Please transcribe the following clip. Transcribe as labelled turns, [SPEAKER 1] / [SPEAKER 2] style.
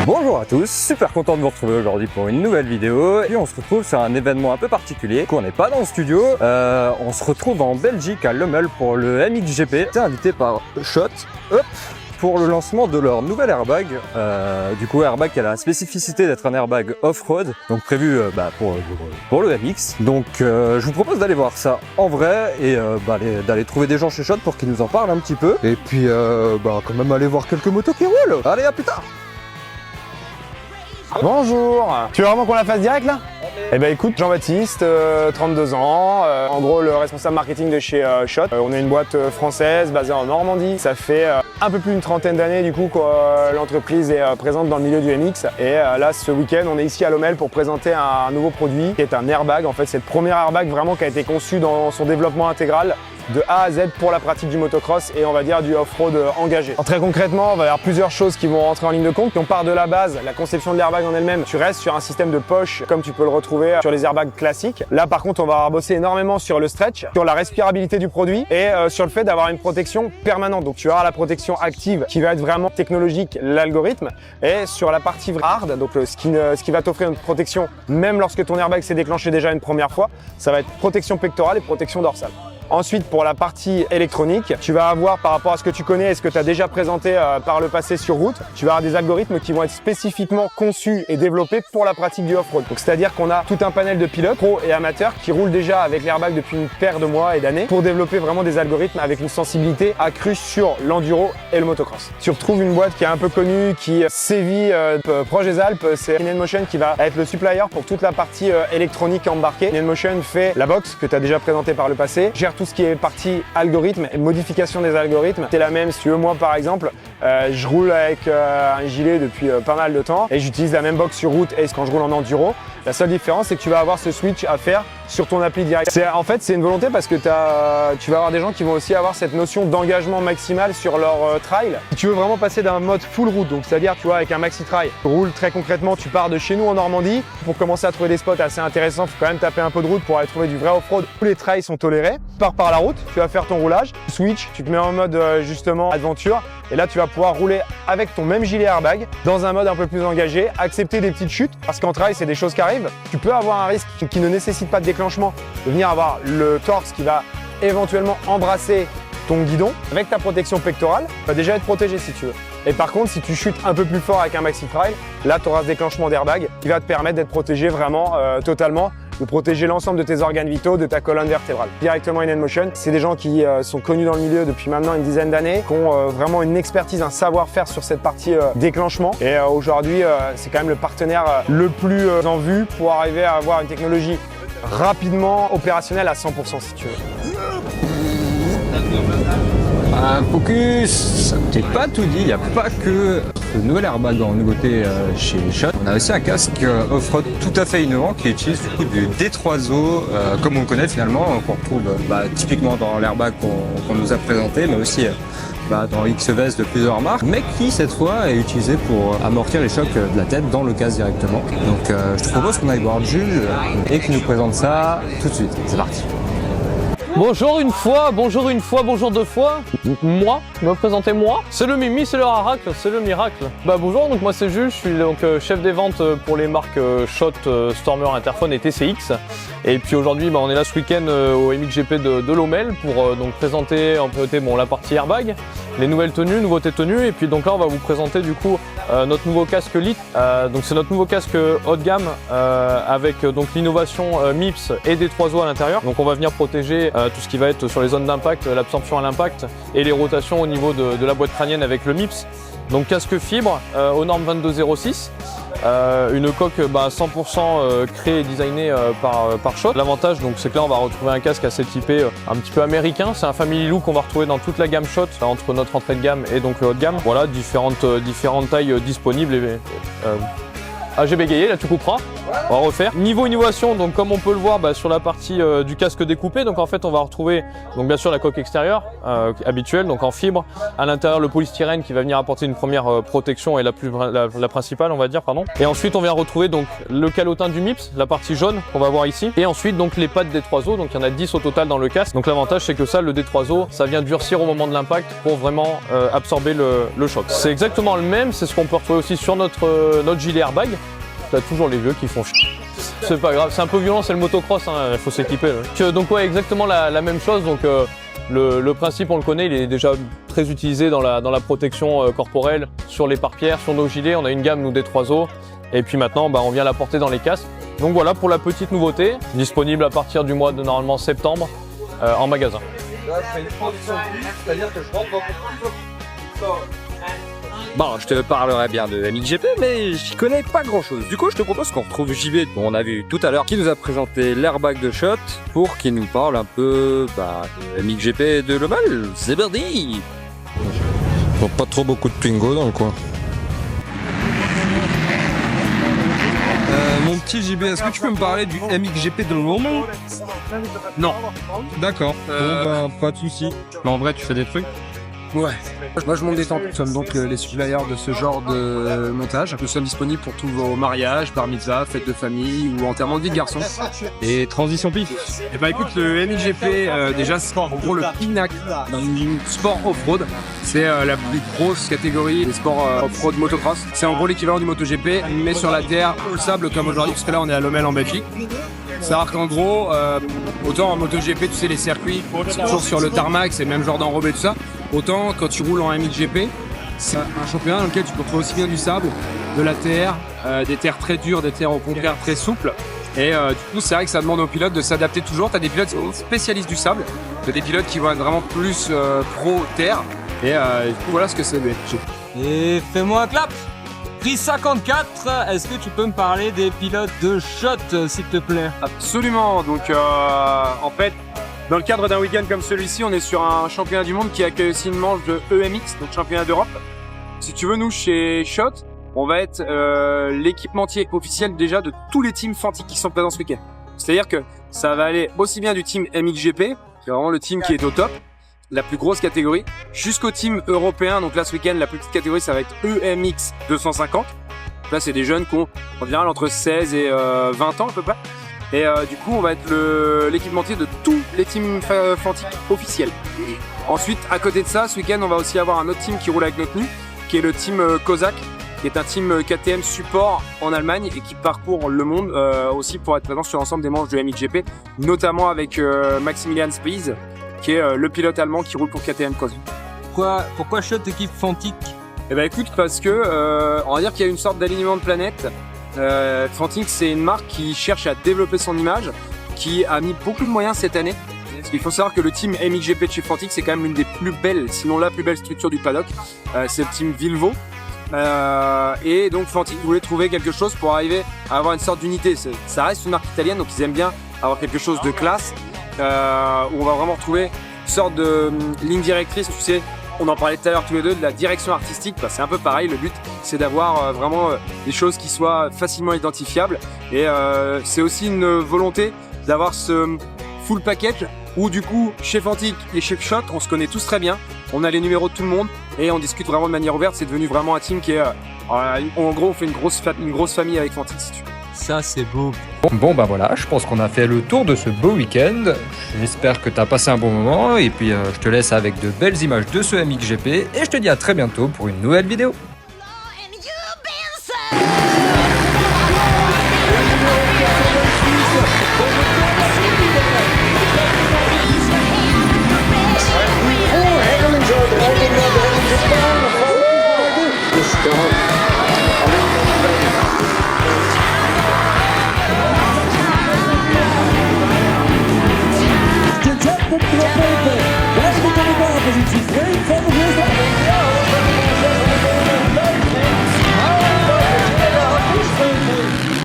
[SPEAKER 1] Bonjour à tous, super content de vous retrouver aujourd'hui pour une nouvelle vidéo. Et on se retrouve sur un événement un peu particulier. Du coup, on n'est pas dans le studio, on se retrouve en Belgique à Lommel pour le MXGP. J'ai été invité par Schott pour le lancement de leur nouvel airbag. Du coup, airbag qui a la spécificité d'être un airbag off-road, donc prévu pour le MX. Donc je vous propose d'aller voir ça en vrai et d'aller trouver des gens chez Schott pour qu'ils nous en parlent un petit peu. Et puis quand même aller voir quelques motos qui roulent. Allez, à plus tard.
[SPEAKER 2] Bonjour. Tu veux vraiment qu'on la fasse direct là? Eh ben écoute, Jean-Baptiste, 32 ans, en gros le responsable marketing de chez Schott. On est une boîte française basée en Normandie. Ça fait un peu plus d'une trentaine d'années du coup que l'entreprise est présente dans le milieu du MX. Et là ce week-end on est ici à Lommel pour présenter un nouveau produit qui est un airbag. En fait c'est le premier airbag vraiment qui a été conçu dans son développement intégral de A à Z pour la pratique du motocross et on va dire du off-road engagé. Alors, très concrètement, on va y avoir plusieurs choses qui vont rentrer en ligne de compte. Si on part de la base, la conception de l'airbag en elle-même, tu restes sur un système de poche comme tu peux le retrouver sur les airbags classiques. Là par contre, on va bosser énormément sur le stretch, sur la respirabilité du produit et sur le fait d'avoir une protection permanente. Donc tu auras la protection active qui va être vraiment technologique, l'algorithme, et sur la partie hard, donc ce qui va t'offrir une protection même lorsque ton airbag s'est déclenché déjà une première fois, ça va être protection pectorale et protection dorsale. Ensuite, pour la partie électronique, tu vas avoir par rapport à ce que tu connais et ce que tu as déjà présenté par le passé sur route, tu vas avoir des algorithmes qui vont être spécifiquement conçus et développés pour la pratique du off-road. Donc c'est-à-dire qu'on a tout un panel de pilotes, pros et amateurs, qui roulent déjà avec l'airbag depuis une paire de mois et d'années pour développer vraiment des algorithmes avec une sensibilité accrue sur l'enduro et le motocross. Tu retrouves une boîte qui est un peu connue, qui sévit proche des Alpes, c'est InEnMotion qui va être le supplier pour toute la partie électronique embarquée. InEnMotion fait la box que tu as déjà présentée par le passé, gère tout ce qui est partie algorithme et modification des algorithmes. C'est la même si tu veux, moi par exemple, je roule avec un gilet depuis pas mal de temps et j'utilise la même box sur route et quand je roule en enduro. La seule différence c'est que tu vas avoir ce switch à faire sur ton appli direct. En fait c'est une volonté parce que tu vas avoir des gens qui vont aussi avoir cette notion d'engagement maximal sur leur trail. Si tu veux vraiment passer d'un mode full route, donc c'est-à-dire tu vois avec un maxi trail, tu roules très concrètement, tu pars de chez nous en Normandie, pour commencer à trouver des spots assez intéressants, il faut quand même taper un peu de route pour aller trouver du vrai off-road. Tous les trails sont tolérés. Tu pars par la route, tu vas faire ton roulage, switch, tu te mets en mode justement aventure et là tu vas pouvoir rouler avec ton même gilet airbag dans un mode un peu plus engagé, accepter des petites chutes parce qu'en trail c'est des choses qui arrivent. Tu peux avoir un risque qui ne nécessite pas de déclenchement, de venir avoir le torse qui va éventuellement embrasser ton guidon. Avec ta protection pectorale, tu vas déjà être protégé si tu veux. Et par contre, si tu chutes un peu plus fort avec un maxi trail, là tu auras ce déclenchement d'airbag qui va te permettre d'être protégé vraiment totalement, de protéger l'ensemble de tes organes vitaux, de ta colonne vertébrale. Directement InEnMotion, c'est des gens qui sont connus dans le milieu depuis maintenant une dizaine d'années, qui ont vraiment une expertise, un savoir-faire sur cette partie déclenchement. Et aujourd'hui, c'est quand même le partenaire le plus en vue pour arriver à avoir une technologie rapidement opérationnelle à 100% si tu veux.
[SPEAKER 3] Focus, t'es pas tout dit, il n'y a pas que le nouvel airbag en nouveauté chez Schott. On a aussi un casque off-road tout à fait innovant qui utilise du coup du D3O comme on le connaît finalement, qu'on retrouve typiquement dans l'airbag qu'on nous a présenté, mais aussi dans XEVS de plusieurs marques, mais qui cette fois est utilisé pour amortir les chocs de la tête dans le casque directement. Donc je te propose qu'on aille voir Jules et qu'il nous présente ça tout de suite. C'est parti.
[SPEAKER 4] Bonjour une fois, bonjour deux fois. Moi, je me présenter moi. C'est le Mimi, c'est le Haracle, c'est le miracle. Bonjour, donc moi c'est Jules, je suis donc chef des ventes pour les marques Schott, Stormer, Interphone et TCX. Et puis aujourd'hui, on est là ce week-end au MXGP de Lommel pour donc présenter en priorité la partie airbag, les nouvelles tenues, nouveautés tenues. Et puis donc là, on va vous présenter du coup notre nouveau casque Elite. Donc c'est notre nouveau casque haut de gamme avec donc l'innovation MIPS et D3O à l'intérieur. Donc on va venir protéger tout ce qui va être sur les zones d'impact, l'absorption à l'impact et les rotations au niveau de la boîte crânienne avec le MIPS. Donc casque fibre aux normes 2206. Une coque 100% créée et designée par Schott. L'avantage c'est que là on va retrouver un casque assez typé un petit peu américain. C'est un family look qu'on va retrouver dans toute la gamme Schott entre notre entrée de gamme et donc le haut de gamme. Voilà, différentes tailles disponibles. J'ai bégayé, là tu couperas. On va refaire. Niveau innovation, donc comme on peut le voir sur la partie du casque découpé, donc en fait on va retrouver donc bien sûr la coque extérieure habituelle, donc en fibre. À l'intérieur le polystyrène qui va venir apporter une première protection et la principale on va dire pardon. Et ensuite on vient retrouver donc le calotin du MIPS, la partie jaune qu'on va voir ici. Et ensuite donc les pattes D3O, donc il y en a 10 au total dans le casque. Donc l'avantage c'est que ça, le D3O, ça vient durcir au moment de l'impact pour vraiment absorber le choc. C'est exactement le même, c'est ce qu'on peut retrouver aussi sur notre gilet airbag. T'as toujours les vieux qui font c'est pas grave, c'est un peu violent, c'est le motocross, il faut s'équiper. Donc ouais, exactement la même chose. Donc le principe on le connaît, il est déjà très utilisé dans la protection corporelle, sur les pare-pierres, sur nos gilets. On a une gamme nous D3O et puis maintenant on vient l'apporter dans les casques. Donc voilà pour la petite nouveauté, disponible à partir du mois de normalement septembre en magasin.
[SPEAKER 1] Bon, je te parlerai bien de MXGP, mais j'y connais pas grand chose. Du coup, je te propose qu'on retrouve JB, dont on a vu tout à l'heure, qui nous a présenté l'airbag de Shot, pour qu'il nous parle un peu de MXGP et de Lommel. C'est parti!
[SPEAKER 3] Pas trop beaucoup de Twingo dans le coin. Mon petit JB, est-ce que tu peux me parler du MXGP de Lommel?
[SPEAKER 5] Non.
[SPEAKER 3] D'accord. Pas de soucis. Mais en vrai, tu fais des trucs?
[SPEAKER 5] Ouais. Moi je monte des tentes. Nous sommes donc les suppliers de ce genre de montage. Nous sommes disponibles pour tous vos mariages, bar mitzvah, fêtes de famille ou enterrement de vie de garçon.
[SPEAKER 3] Et transition pif?
[SPEAKER 5] Et bah écoute, le MXGP, déjà c'est en gros le pinacle d'un sport off-road. C'est la plus grosse catégorie des sports off-road motocross. C'est en gros l'équivalent du MotoGP, mais sur la terre ou le sable comme aujourd'hui, parce que là on est à Lommel en Belgique. C'est-à-dire qu'en gros, autant en MotoGP, tu sais, les circuits, c'est toujours sur le tarmac, c'est le même genre d'enrobé et tout ça. Autant quand tu roules en MXGP, c'est un championnat dans lequel tu peux retrouver aussi bien du sable, de la terre, des terres très dures, des terres au contraire très souples. Et du coup, c'est vrai que ça demande aux pilotes de s'adapter toujours. Tu as des pilotes qui sont spécialistes du sable, tu as des pilotes qui vont être vraiment plus pro terre. Et du coup, voilà ce que c'est le MXGP.
[SPEAKER 6] Et fais-moi un clap. Prix 54, est-ce que tu peux me parler des pilotes de Shot, s'il te plaît?
[SPEAKER 2] Absolument. Donc en fait, dans le cadre d'un week-end comme celui-ci, on est sur un championnat du monde qui accueille aussi une manche de EMX, donc championnat d'Europe. Si tu veux, nous chez Shot, on va être l'équipementier officiel déjà de tous les teams Fantic qui sont présents ce week-end. C'est-à-dire que ça va aller aussi bien du team MXGP, c'est vraiment le team qui est au top, la plus grosse catégorie, jusqu'au team européen. Donc là, ce week-end, la plus petite catégorie, ça va être EMX 250. Là, c'est des jeunes qui ont en général entre 16 et 20 ans à peu près. Et du coup, on va être l'équipementier de tous les teams Fantic officiels. Ensuite, à côté de ça, ce week-end, on va aussi avoir un autre team qui roule avec notre tenue, qui est le team Kozak, qui est un team KTM support en Allemagne et qui parcourt le monde aussi pour être présent sur l'ensemble des manches de MXGP, notamment avec Maximilian Spies, qui est le pilote allemand qui roule pour KTM Kozak.
[SPEAKER 6] Pourquoi Shot équipe Fantic?
[SPEAKER 2] Eh ben écoute, parce que on va dire qu'il y a une sorte d'alignement de planètes. Fantic, c'est une marque qui cherche à développer son image, qui a mis beaucoup de moyens cette année. Parce qu'il faut savoir que le team MXGP de chez Fantic, c'est quand même l'une des plus belles, sinon la plus belle structure du paddock. C'est le team Vilvo. Et donc Fantic voulait trouver quelque chose pour arriver à avoir une sorte d'unité. Ça reste une marque italienne, donc ils aiment bien avoir quelque chose de classe, où on va vraiment retrouver une sorte de ligne directrice, tu sais. On en parlait tout à l'heure tous les deux de la direction artistique, c'est un peu pareil, le but c'est d'avoir vraiment des choses qui soient facilement identifiables et c'est aussi une volonté d'avoir ce full package où du coup chez Fantic et chez Shot on se connaît tous très bien, on a les numéros de tout le monde et on discute vraiment de manière ouverte, c'est devenu vraiment un team qui est en gros on fait une grosse famille avec Fantic si tu veux.
[SPEAKER 6] Ça c'est beau.
[SPEAKER 3] Bon bah voilà, je pense qu'on a fait le tour de ce beau week-end. J'espère que tu as passé un bon moment et puis je te laisse avec de belles images de ce MXGP et je te dis à très bientôt pour une nouvelle vidéo.
[SPEAKER 7] And you've been so